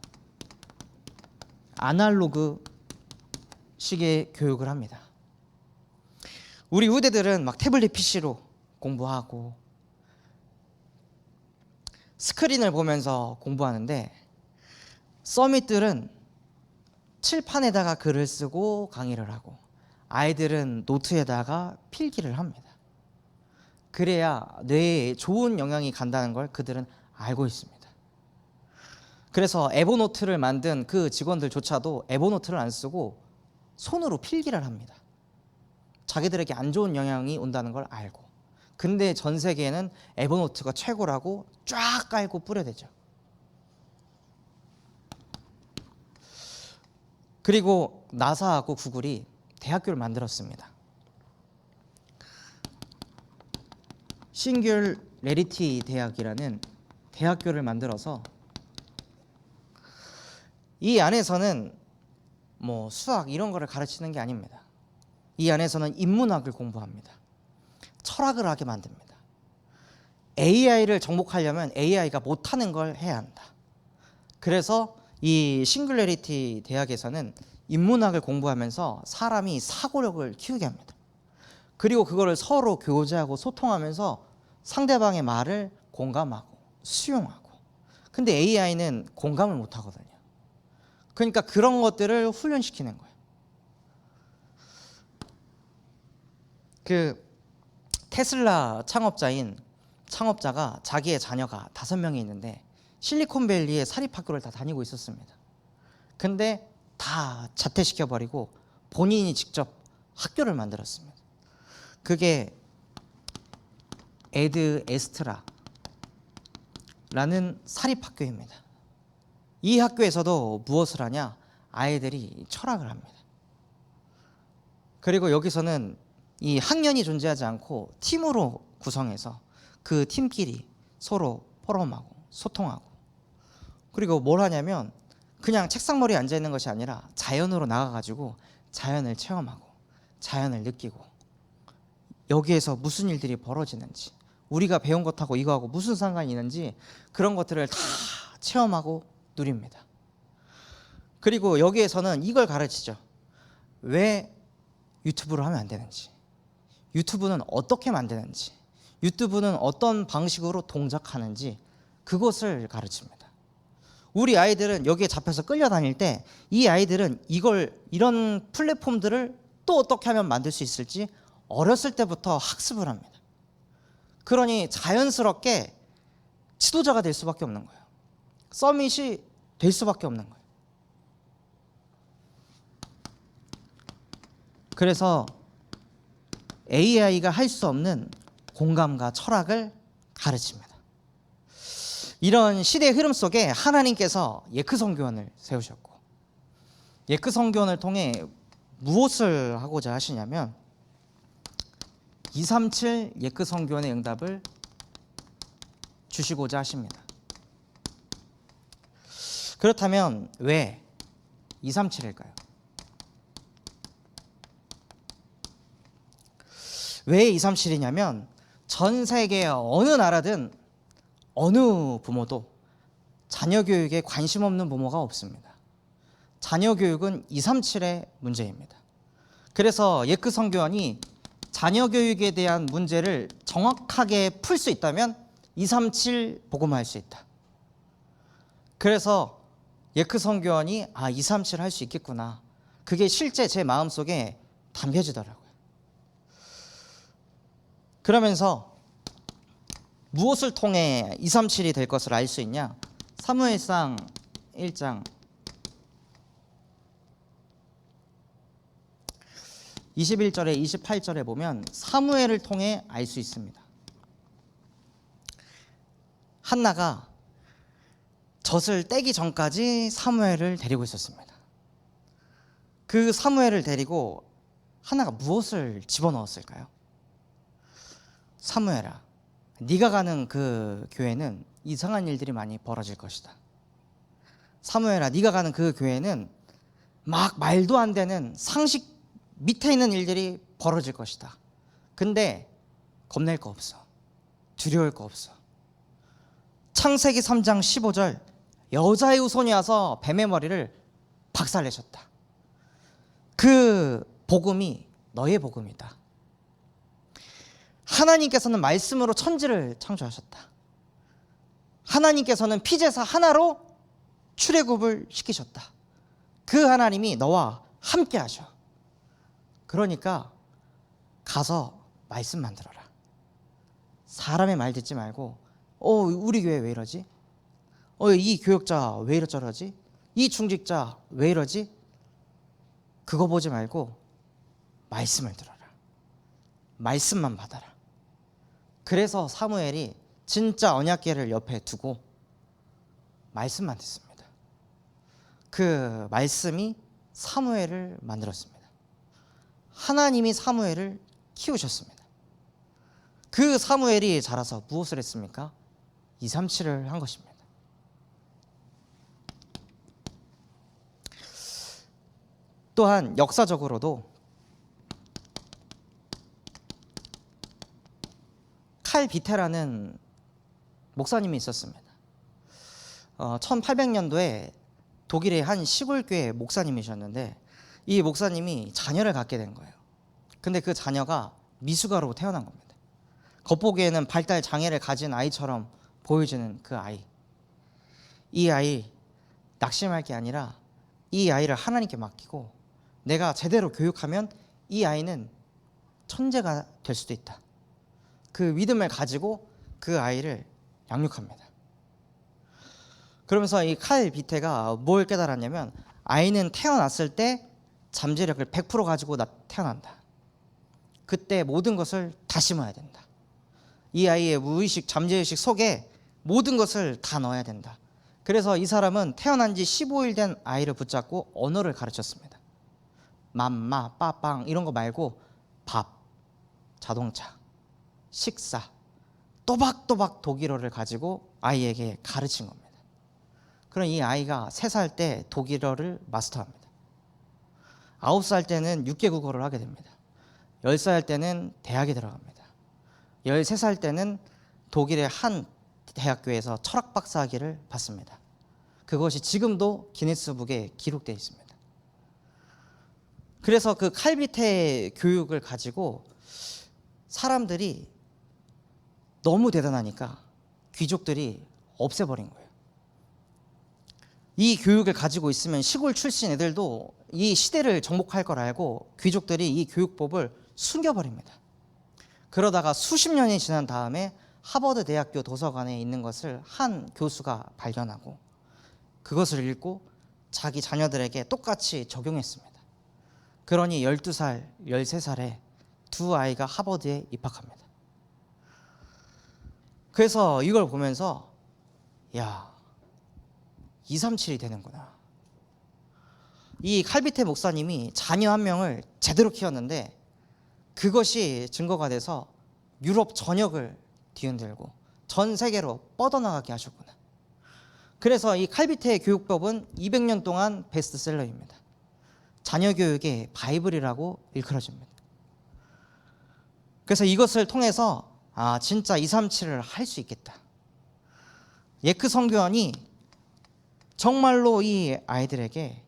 아날로그 식의 교육을 합니다. 우리 후대들은 막 태블릿 PC로 공부하고 스크린을 보면서 공부하는데 서밋들은 칠판에다가 글을 쓰고 강의를 하고 아이들은 노트에다가 필기를 합니다. 그래야 뇌에 좋은 영향이 간다는 걸 그들은 알고 있습니다. 그래서 에버노트를 만든 그 직원들조차도 에버노트를 안 쓰고 손으로 필기를 합니다. 자기들에게 안 좋은 영향이 온다는 걸 알고. 근데 전 세계에는 에버노트가 최고라고 쫙 깔고 뿌려대죠. 그리고 나사하고 구글이 대학교를 만들었습니다. 싱귤레리티 대학이라는 대학교를 만들어서 이 안에서는 뭐 수학 이런 거를 가르치는 게 아닙니다. 이 안에서는 인문학을 공부합니다. 철학을 하게 만듭니다. AI를 정복하려면 AI가 못하는 걸 해야 한다. 그래서 이 싱귤레리티 대학에서는 인문학을 공부하면서 사람이 사고력을 키우게 합니다. 그리고 그거를 서로 교제하고 소통하면서 상대방의 말을 공감하고 수용하고. 근데 AI는 공감을 못하거든요. 그러니까 그런 것들을 훈련시키는 거예요. 그 테슬라 창업자가 자기의 자녀가 5명이 있는데 실리콘밸리의 사립학교를 다 다니고 있었습니다. 근데 다 자퇴시켜버리고 본인이 직접 학교를 만들었습니다. 그게 에드 에스트라라는 사립학교입니다. 이 학교에서도 무엇을 하냐? 아이들이 철학을 합니다. 그리고 여기서는 이 학년이 존재하지 않고 팀으로 구성해서 그 팀끼리 서로 포럼하고 소통하고, 그리고 뭘 하냐면 그냥 책상머리에 앉아 있는 것이 아니라 자연으로 나가가지고 자연을 체험하고 자연을 느끼고 여기에서 무슨 일들이 벌어지는지, 우리가 배운 것하고 이거하고 무슨 상관이 있는지 그런 것들을 다 체험하고 누립니다. 그리고 여기에서는 이걸 가르치죠. 왜 유튜브를 하면 안 되는지, 유튜브는 어떻게 만드는지, 유튜브는 어떤 방식으로 동작하는지 그것을 가르칩니다. 우리 아이들은 여기에 잡혀서 끌려다닐 때 이 아이들은 이런 플랫폼들을 또 어떻게 하면 만들 수 있을지 어렸을 때부터 학습을 합니다. 그러니 자연스럽게 지도자가 될 수밖에 없는 거예요. 서밋이 될 수밖에 없는 거예요. 그래서 AI가 할 수 없는 공감과 철학을 가르칩니다. 이런 시대의 흐름 속에 하나님께서 예크 성교원을 세우셨고, 예크 성교원을 통해 무엇을 하고자 하시냐면 237 예크 성교원의 응답을 주시고자 하십니다. 그렇다면 왜 237일까요? 왜 237이냐면 전 세계 어느 나라든 어느 부모도 자녀 교육에 관심 없는 부모가 없습니다. 자녀 교육은 237의 문제입니다. 그래서 예크 성교원이 자녀 교육에 대한 문제를 정확하게 풀 수 있다면 237 복음화할 수 있다. 그래서 예크 성교원이 237 할 수 있겠구나, 그게 실제 제 마음속에 담겨지더라고요. 그러면서 무엇을 통해 237이 될 것을 알 수 있냐? 사무엘상 1장 21절에 28절에 보면 사무엘을 통해 알 수 있습니다. 한나가 젖을 떼기 전까지 사무엘을 데리고 있었습니다. 그 사무엘을 데리고 한나가 무엇을 집어넣었을까요? 사무엘아, 네가 가는 그 교회는 이상한 일들이 많이 벌어질 것이다. 사무엘아, 네가 가는 그 교회는 막 말도 안 되는 상식 밑에 있는 일들이 벌어질 것이다. 근데 겁낼 거 없어. 두려울 거 없어. 창세기 3장 15절, 여자의 후손이 와서 뱀의 머리를 박살내셨다. 그 복음이 너의 복음이다. 하나님께서는 말씀으로 천지를 창조하셨다. 하나님께서는 피제사 하나로 출애굽을 시키셨다. 그 하나님이 너와 함께 하셔. 그러니까 가서 말씀 만들어라. 사람의 말 듣지 말고 우리 교회 왜 이러지? 이 교역자 왜 이러저러지? 이 중직자 왜 이러지? 그거 보지 말고 말씀을 들어라. 말씀만 받아라. 그래서 사무엘이 진짜 언약궤를 옆에 두고 말씀만 듣습니다. 그 말씀이 사무엘을 만들었습니다. 하나님이 사무엘을 키우셨습니다. 그 사무엘이 자라서 무엇을 했습니까? 237을 한 것입니다. 또한 역사적으로도 칼 비테라는 목사님이 있었습니다. 1800년도에 독일의 한 시골교회 목사님이셨는데 이 목사님이 자녀를 갖게 된 거예요. 근데 그 자녀가 미숙아로 태어난 겁니다. 겉보기에는 발달 장애를 가진 아이처럼 보여지는 그 아이. 이 아이 낙심할 게 아니라 이 아이를 하나님께 맡기고 내가 제대로 교육하면 이 아이는 천재가 될 수도 있다. 그 믿음을 가지고 그 아이를 양육합니다. 그러면서 이 칼 비테가 뭘 깨달았냐면 아이는 태어났을 때 잠재력을 100% 가지고 태어난다. 그때 모든 것을 다 심어야 된다. 이 아이의 무의식, 잠재의식 속에 모든 것을 다 넣어야 된다. 그래서 이 사람은 태어난 지 15일 된 아이를 붙잡고 언어를 가르쳤습니다. 맘마, 빠빵 이런 거 말고 밥, 자동차, 식사, 또박또박 독일어를 가지고 아이에게 가르친 겁니다. 그럼 이 아이가 3살 때 독일어를 마스터합니다. 9살 때는 6개 국어를 하게 됩니다. 10살 때는 대학에 들어갑니다. 13살 때는 독일의 한 대학교에서 철학 박사학위를 받습니다. 그것이 지금도 기네스북에 기록되어 있습니다. 그래서 그 칼비태 교육을 가지고 사람들이 너무 대단하니까 귀족들이 없애버린 거예요. 이 교육을 가지고 있으면 시골 출신 애들도 이 시대를 정복할 걸 알고 귀족들이 이 교육법을 숨겨버립니다. 그러다가 수십 년이 지난 다음에 하버드 대학교 도서관에 있는 것을 한 교수가 발견하고 그것을 읽고 자기 자녀들에게 똑같이 적용했습니다. 그러니 12살, 13살에 두 아이가 하버드에 입학합니다. 그래서 이걸 보면서 야, 237이 되는구나. 이 칼비테 목사님이 자녀 한 명을 제대로 키웠는데 그것이 증거가 돼서 유럽 전역을 뒤흔들고 전 세계로 뻗어나가게 하셨구나. 그래서 이 칼비테의 교육법은 200년 동안 베스트셀러입니다. 자녀 교육의 바이블이라고 일컬어집니다. 그래서 이것을 통해서 진짜 237을 할 수 있겠다. 예크 성교원이 정말로 이 아이들에게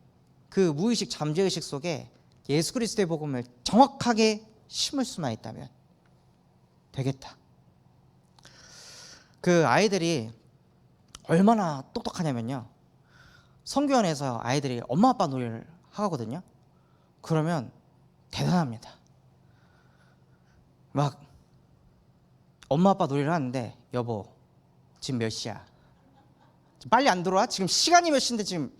그 무의식 잠재의식 속에 예수 그리스도의 복음을 정확하게 심을 수만 있다면 되겠다. 그 아이들이 얼마나 똑똑하냐면요, 성교원에서 아이들이 엄마 아빠 놀이를 하거든요. 그러면 대단합니다. 막 엄마 아빠 놀이를 하는데 여보 지금 몇 시야? 빨리 안 들어와? 지금 시간이 몇 시인데 지금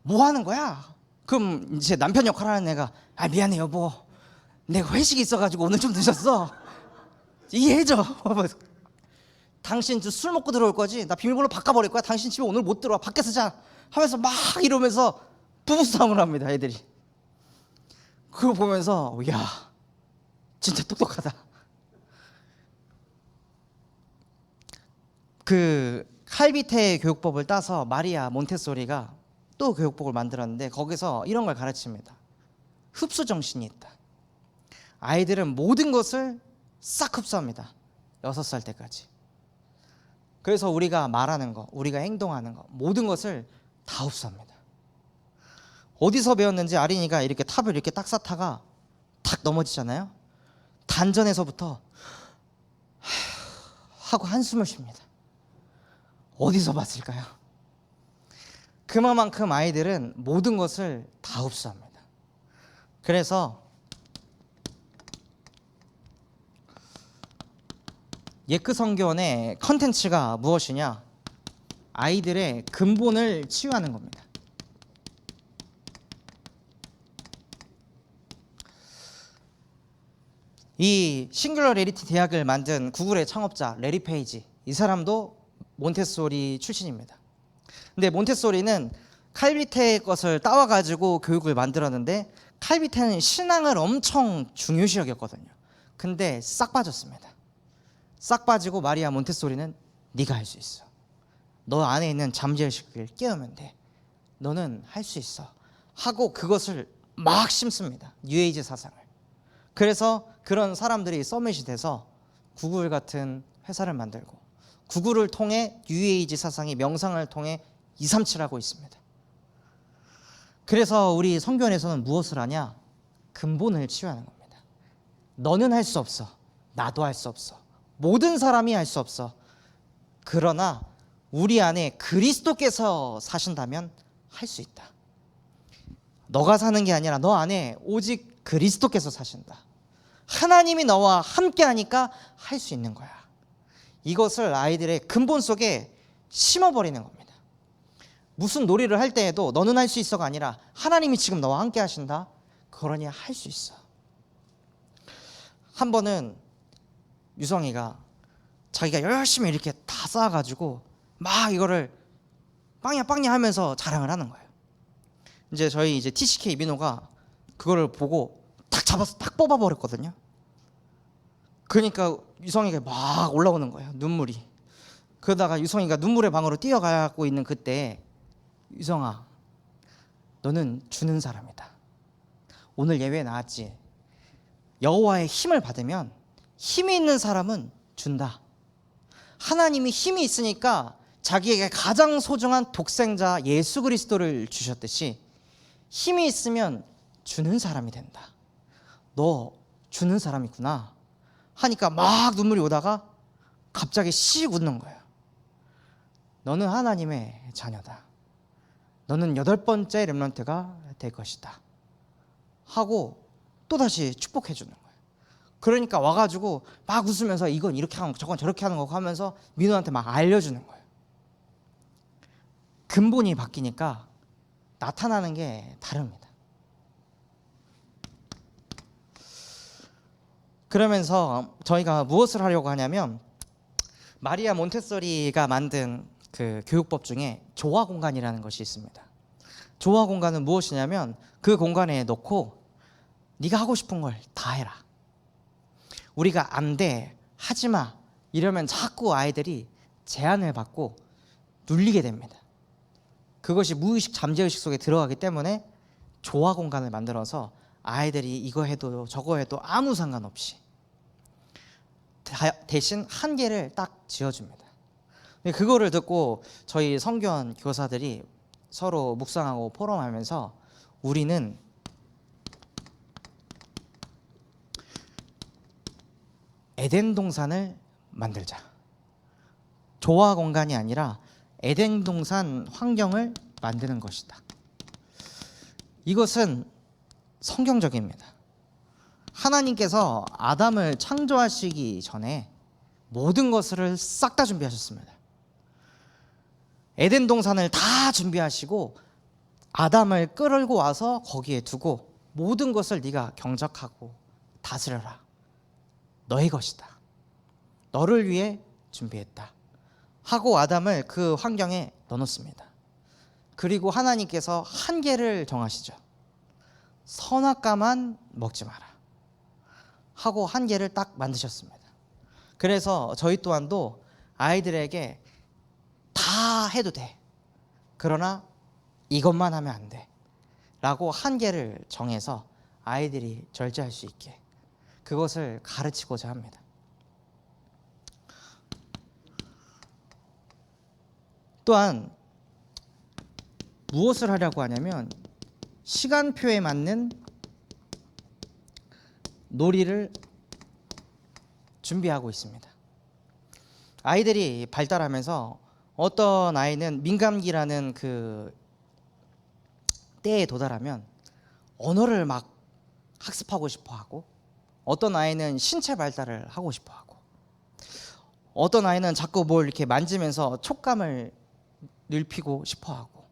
뭐 하는 거야? 그럼 이제 남편 역할 하는 애가 미안해 여보, 내가 회식이 있어가지고 오늘 좀 늦었어, 이해해줘. 당신 술 먹고 들어올 거지? 나 비밀번호 바꿔버릴 거야. 당신 집에 오늘 못 들어와. 밖에서 자 하면서 막 이러면서 부부싸움을 합니다, 애들이. 그거 보면서 야, 진짜 똑똑하다. 그 칼비테 교육법을 따서 마리아 몬테소리가 또 교육법을 만들었는데 거기서 이런 걸 가르칩니다. 흡수 정신이 있다. 아이들은 모든 것을 싹 흡수합니다. 6살 때까지. 그래서 우리가 말하는 거, 우리가 행동하는 거, 모든 것을 다 흡수합니다. 어디서 배웠는지 아린이가 이렇게 탑을 이렇게 딱 쌓다가 탁 넘어지잖아요. 단전에서부터 하고 한숨을 쉽니다. 어디서 봤을까요? 그만큼 아이들은 모든 것을 다 흡수합니다. 그래서 예크 성교원의 컨텐츠가 무엇이냐? 아이들의 근본을 치유하는 겁니다. 이 싱귤러리티 대학을 만든 구글의 창업자 레리 페이지, 이 사람도 몬테소리 출신입니다. 근데 몬테소리는 칼비테의 것을 따와가지고 교육을 만들었는데 칼비테는 신앙을 엄청 중요시 여겼거든요. 근데 싹 빠졌습니다. 싹 빠지고 마리아 몬테소리는 네가 할 수 있어. 너 안에 있는 잠재의식을 깨우면 돼. 너는 할 수 있어. 하고 그것을 막 심습니다. 뉴에이지 사상을. 그래서 그런 사람들이 서밋이 돼서 구글 같은 회사를 만들고 구글을 통해 뉴에이지 사상이 명상을 통해 237하고 있습니다. 그래서 우리 성교원에서는 무엇을 하냐? 근본을 치유하는 겁니다. 너는 할 수 없어. 나도 할 수 없어. 모든 사람이 할 수 없어. 그러나 우리 안에 그리스도께서 사신다면 할 수 있다. 너가 사는 게 아니라 너 안에 오직 그리스도께서 사신다. 하나님이 너와 함께 하니까 할 수 있는 거야. 이것을 아이들의 근본 속에 심어버리는 겁니다. 무슨 놀이를 할 때에도 너는 할 수 있어가 아니라 하나님이 지금 너와 함께 하신다. 그러니 할 수 있어. 한 번은 유성이가 자기가 열심히 이렇게 다 쌓아가지고 막 이거를 빵야 빵야 하면서 자랑을 하는 거예요. 이제 저희 이제 TCK 민호가 그거를 보고 딱 잡아서 딱 뽑아버렸거든요. 그러니까 유성이가 막 올라오는 거예요, 눈물이. 그러다가 유성이가 눈물의 방으로 뛰어가고 있는 그때, 유성아, 너는 주는 사람이다. 오늘 예외 나왔지. 여호와의 힘을 받으면 힘이 있는 사람은 준다. 하나님이 힘이 있으니까 자기에게 가장 소중한 독생자 예수 그리스도를 주셨듯이 힘이 있으면 주는 사람이 된다. 너 주는 사람이구나 하니까 막 눈물이 오다가 갑자기 씩 웃는 거예요. 너는 하나님의 자녀다. 너는 8번째 렘넌트가 될 것이다 하고 또다시 축복해 주는 거예요. 그러니까 와가지고 막 웃으면서 이건 이렇게 하는 거, 저건 저렇게 하는 거고 하면서 민호한테 막 알려주는 거예요. 근본이 바뀌니까 나타나는 게 다릅니다. 그러면서 저희가 무엇을 하려고 하냐면, 마리아 몬테소리가 만든 그 교육법 중에 조화 공간이라는 것이 있습니다. 조화 공간은 무엇이냐면, 그 공간에 놓고 네가 하고 싶은 걸 다 해라. 우리가 안 돼, 하지 마 이러면 자꾸 아이들이 제한을 받고 눌리게 됩니다. 그것이 무의식 잠재의식 속에 들어가기 때문에 조화 공간을 만들어서 아이들이 이거 해도 저거 해도 아무 상관없이 대신 한계를 딱 지어줍니다. 그거를 듣고 저희 성교원 교사들이 서로 묵상하고 포럼하면서 우리는 에덴 동산을 만들자. 조화 공간이 아니라 에덴 동산 환경을 만드는 것이다. 이것은 성경적입니다. 하나님께서 아담을 창조하시기 전에 모든 것을 싹 다 준비하셨습니다. 에덴 동산을 다 준비하시고 아담을 끌고 와서 거기에 두고 모든 것을 네가 경작하고 다스려라. 너의 것이다. 너를 위해 준비했다. 하고 아담을 그 환경에 넣어놓습니다. 그리고 하나님께서 한계를 정하시죠. 선악과만 먹지 마라 하고 한계를 딱 만드셨습니다. 그래서 저희 또한도 아이들에게 다 해도 돼, 그러나 이것만 하면 안 돼 라고 한계를 정해서 아이들이 절제할 수 있게 그것을 가르치고자 합니다. 또한 무엇을 하려고 하냐면 시간표에 맞는 놀이를 준비하고 있습니다. 아이들이 발달하면서 어떤 아이는 민감기라는 그 때에 도달하면 언어를 막 학습하고 싶어 하고, 어떤 아이는 신체 발달을 하고 싶어 하고, 어떤 아이는 자꾸 뭘 이렇게 만지면서 촉감을 넓히고 싶어 하고,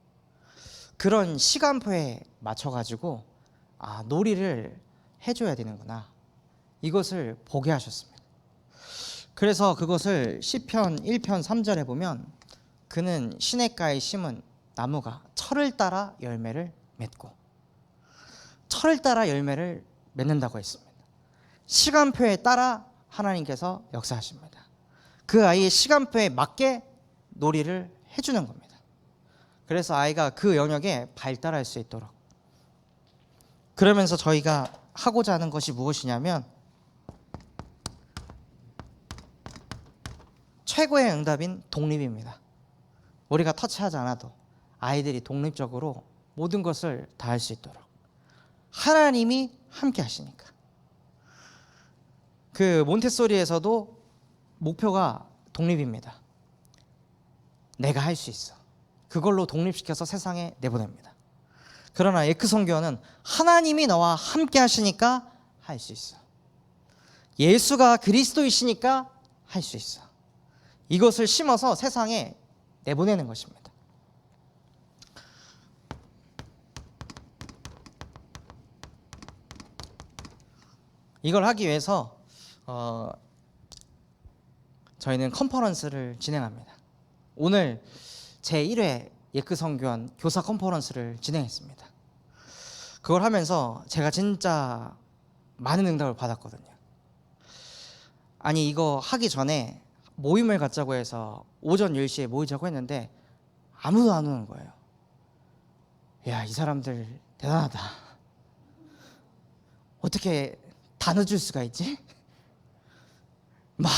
그런 시간표에 맞춰가지고 놀이를 해줘야 되는구나, 이것을 보게 하셨습니다. 그래서 그것을 시편 1편 3절에 보면 그는 시냇가에 심은 나무가 철을 따라 열매를 맺고, 철을 따라 열매를 맺는다고 했습니다. 시간표에 따라 하나님께서 역사하십니다. 그 아이의 시간표에 맞게 놀이를 해주는 겁니다. 그래서 아이가 그 영역에 발달할 수 있도록. 그러면서 저희가 하고자 하는 것이 무엇이냐면, 최고의 응답인 독립입니다. 우리가 터치하지 않아도 아이들이 독립적으로 모든 것을 다 할 수 있도록 하나님이 함께 하시니까. 그 몬테소리에서도 목표가 독립입니다. 내가 할 수 있어. 그걸로 독립시켜서 세상에 내보냅니다. 그러나 에크 선교는 하나님이 너와 함께 하시니까 할 수 있어. 예수가 그리스도이시니까 할 수 있어. 이것을 심어서 세상에 내보내는 것입니다. 이걸 하기 위해서 저희는 컨퍼런스를 진행합니다. 오늘 제1회 예크성교원 교사 컨퍼런스를 진행했습니다. 그걸 하면서 제가 진짜 많은 응답을 받았거든요. 아니 이거 하기 전에 모임을 갖자고 해서 오전 10시에 모이자고 했는데 아무도 안 오는 거예요. 야, 이 사람들 대단하다. 어떻게 다 늦을 수가 있지? 막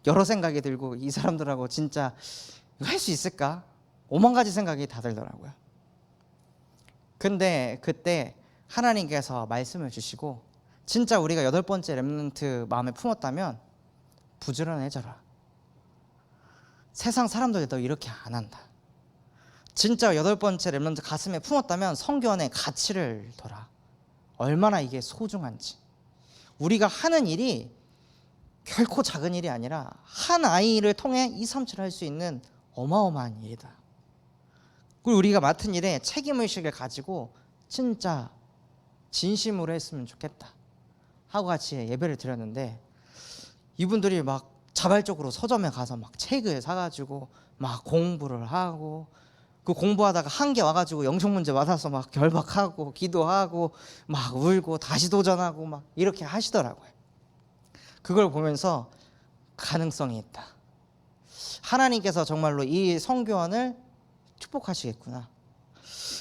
여러 생각이 들고 이 사람들하고 진짜 이거 할 수 있을까? 오만 가지 생각이 다 들더라고요. 근데 그때 하나님께서 말씀을 주시고 진짜 우리가 8번째 렘넌트 마음에 품었다면 부지런해져라. 세상 사람들이 너 이렇게 안 한다. 진짜 8번째 렘넌트 가슴에 품었다면 성교원의 가치를 둬라. 얼마나 이게 소중한지. 우리가 하는 일이 결코 작은 일이 아니라 한 아이를 통해 2, 3, 7 할 수 있는 어마어마한 일이다. 그리고 우리가 맡은 일에 책임의식을 가지고 진짜 진심으로 했으면 좋겠다 하고 같이 예배를 드렸는데 이분들이 막 자발적으로 서점에 가서 막 책을 사가지고 막 공부를 하고 그 공부하다가 한계 와가지고 영성문제 맞아서 막 결박하고 기도하고 막 울고 다시 도전하고 막 이렇게 하시더라고요. 그걸 보면서 가능성이 있다. 하나님께서 정말로 이 성교원을 축복하시겠구나.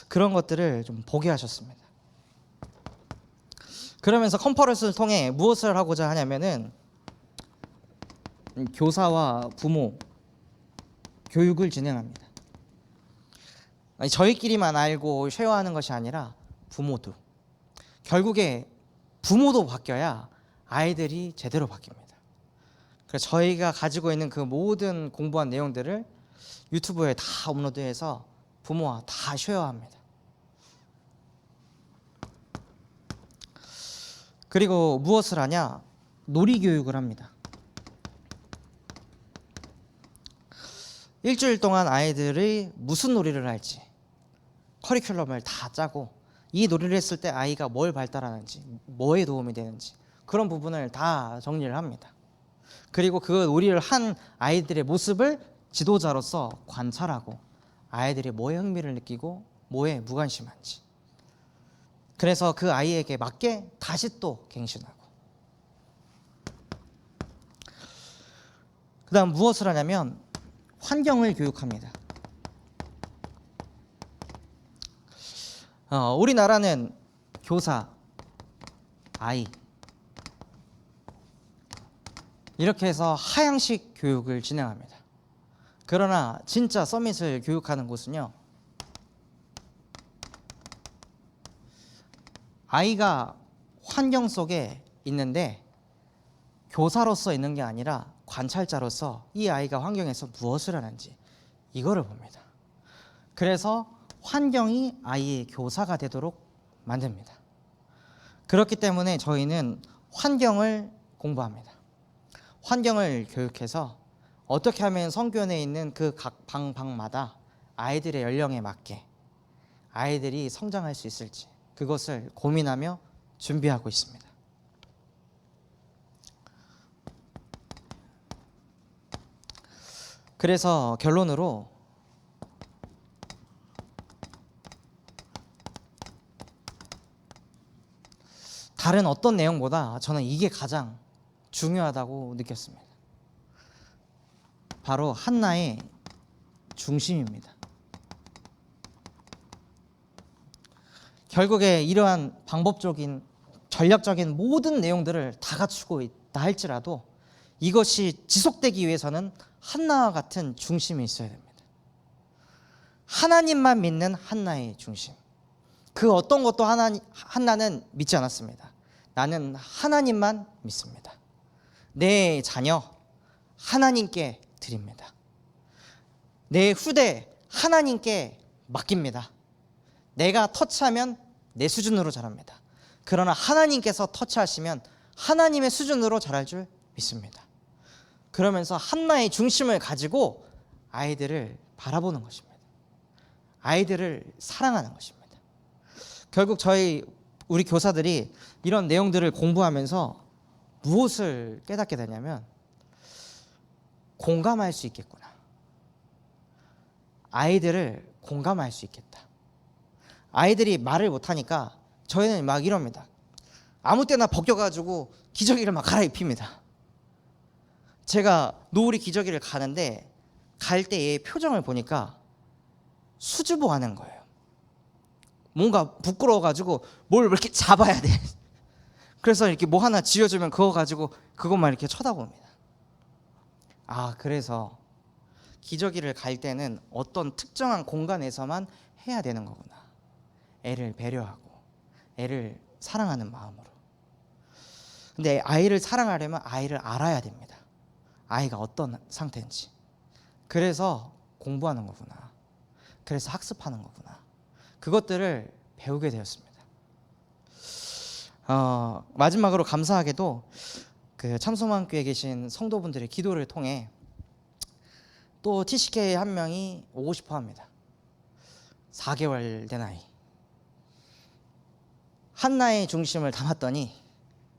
그런 것들을 좀 보게 하셨습니다. 그러면서 컨퍼런스를 통해 무엇을 하고자 하냐면은 교사와 부모 교육을 진행합니다. 아니, 저희끼리만 알고 쉐어하는 것이 아니라 부모도. 결국에 부모도 바뀌어야 아이들이 제대로 바뀝니다. 그래서 저희가 가지고 있는 그 모든 공부한 내용들을 유튜브에 다 업로드해서 부모와 다 쉐어합니다. 그리고 무엇을 하냐? 놀이교육을 합니다. 일주일 동안 아이들이 무슨 놀이를 할지 커리큘럼을 다 짜고 이 놀이를 했을 때 아이가 뭘 발달하는지 뭐에 도움이 되는지 그런 부분을 다 정리를 합니다. 그리고 그 놀이를 한 아이들의 모습을 지도자로서 관찰하고 아이들이 뭐에 흥미를 느끼고 뭐에 무관심한지 그래서 그 아이에게 맞게 다시 또 갱신하고 그 다음 무엇을 하냐면 환경을 교육합니다. 우리나라는 교사, 아이 이렇게 해서 하향식 교육을 진행합니다. 그러나 진짜 서밋을 교육하는 곳은요, 아이가 환경 속에 있는데 교사로서 있는 게 아니라 관찰자로서 이 아이가 환경에서 무엇을 하는지 이거를 봅니다. 그래서 환경이 아이의 교사가 되도록 만듭니다. 그렇기 때문에 저희는 환경을 공부합니다. 환경을 교육해서 어떻게 하면 성교원에 있는 그 각 방마다 아이들의 연령에 맞게 아이들이 성장할 수 있을지 그것을 고민하며 준비하고 있습니다. 그래서 결론으로 다른 어떤 내용보다 저는 이게 가장 중요하다고 느꼈습니다. 바로 한나의 중심입니다. 결국에 이러한 방법적인 전략적인 모든 내용들을 다 갖추고 있다 할지라도 이것이 지속되기 위해서는 한나와 같은 중심이 있어야 됩니다. 하나님만 믿는 한나의 중심. 그 어떤 것도 한나는 믿지 않았습니다. 나는 하나님만 믿습니다. 내 자녀 하나님께 드립니다. 내 후대 하나님께 맡깁니다. 내가 터치하면 내 수준으로 자랍니다. 그러나 하나님께서 터치하시면 하나님의 수준으로 자랄 줄 믿습니다. 그러면서 한나의 중심을 가지고 아이들을 바라보는 것입니다. 아이들을 사랑하는 것입니다. 결국 우리 교사들이 이런 내용들을 공부하면서 무엇을 깨닫게 되냐면 공감할 수 있겠구나. 아이들을 공감할 수 있겠다. 아이들이 말을 못하니까 저희는 막 이럽니다. 아무 때나 벗겨가지고 기저귀를 막 갈아입힙니다. 제가 노을이 기저귀를 가는데 갈 때 얘 표정을 보니까 수줍어하는 거예요. 뭔가 부끄러워가지고 뭘 이렇게 잡아야 돼. 그래서 이렇게 뭐 하나 쥐어주면 그거 가지고 그것만 이렇게 쳐다봅니다. 아, 그래서 기저귀를 갈 때는 어떤 특정한 공간에서만 해야 되는 거구나. 애를 배려하고 애를 사랑하는 마음으로. 근데 아이를 사랑하려면 아이를 알아야 됩니다. 아이가 어떤 상태인지. 그래서 공부하는 거구나. 그래서 학습하는 거구나. 그것들을 배우게 되었습니다. 마지막으로 감사하게도 그 참소망교에 계신 성도분들의 기도를 통해 또 TCK 한 명이 오고 싶어 합니다. 4개월 된 아이. 한나의 중심을 담았더니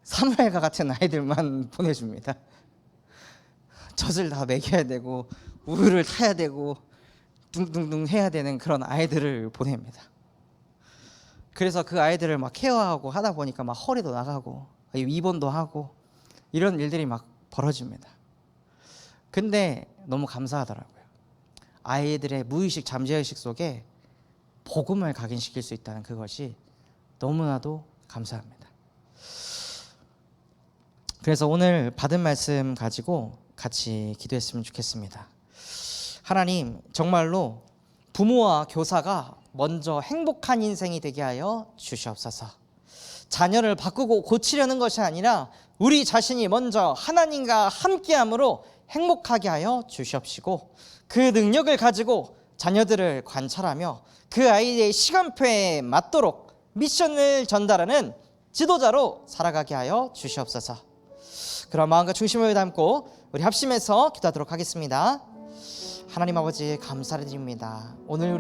사무엘과 같은 아이들만 보내줍니다. 젖을 다 먹여야 되고 우유를 타야 되고 둥둥둥 해야 되는 그런 아이들을 보냅니다. 그래서 그 아이들을 막 케어하고 하다 보니까 막 허리도 나가고 입원도 하고 이런 일들이 막 벌어집니다. 근데 너무 감사하더라고요. 아이들의 무의식 잠재의식 속에 복음을 각인시킬 수 있다는 그것이 너무나도 감사합니다. 그래서 오늘 받은 말씀 가지고 같이 기도했으면 좋겠습니다. 하나님, 정말로 부모와 교사가 먼저 행복한 인생이 되게 하여 주시옵소서. 자녀를 바꾸고 고치려는 것이 아니라 우리 자신이 먼저 하나님과 함께함으로 행복하게 하여 주시옵시고, 그 능력을 가지고 자녀들을 관찰하며 그 아이의 시간표에 맞도록 미션을 전달하는 지도자로 살아가게 하여 주시옵소서. 그런 마음과 중심을 담고 우리 합심해서 기도하도록 하겠습니다. 하나님 아버지, 감사드립니다. 오늘 우리